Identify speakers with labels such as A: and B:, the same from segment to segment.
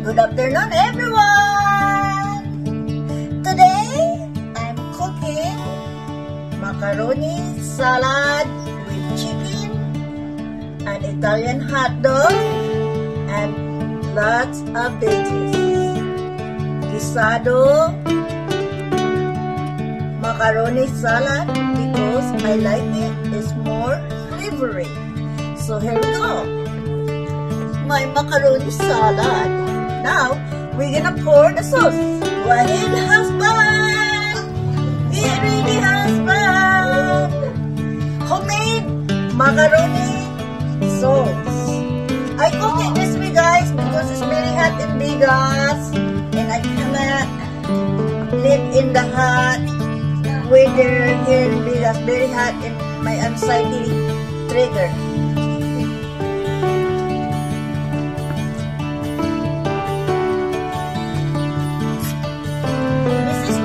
A: Good afternoon, everyone! Today, I'm cooking macaroni salad with chicken, an Italian hot dog, and lots of veggies. Guisado macaroni salad because I like it. It's more flavory. So here we go. My macaroni salad. Now, we're gonna pour the sauce. Go ahead, husband! Get ready, husband! Homemade macaroni sauce. I cook it this way, guys, because it's very hot in Vegas. And I cannot live in the hot weather here in Vegas. Very hot and my anxiety trigger.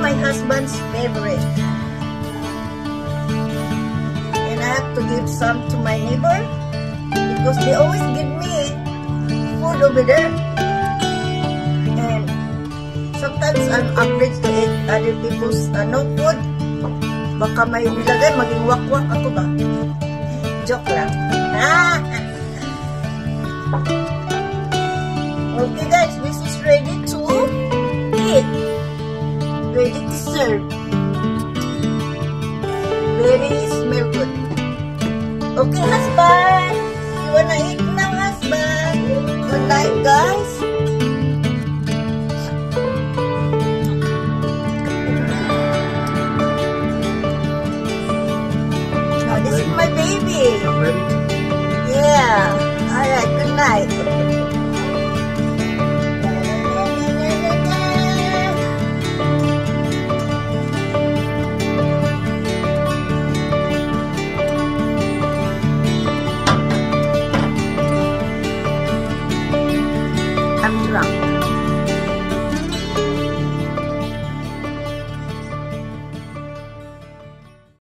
A: My husband's favorite, and I have to give some to my neighbor because they always give me food over there, and sometimes I'm afraid to eat other people's no food. Baka may nilagay, maging wakwak ako ba? Joke lang. Okay guys, this is ready to eat. Ready to serve. Very smell good. Okay, husband. You wanna eat now, husband? Good night, guys. Now, this is my baby.
B: I'm ready.
A: Yeah. Alright, good night.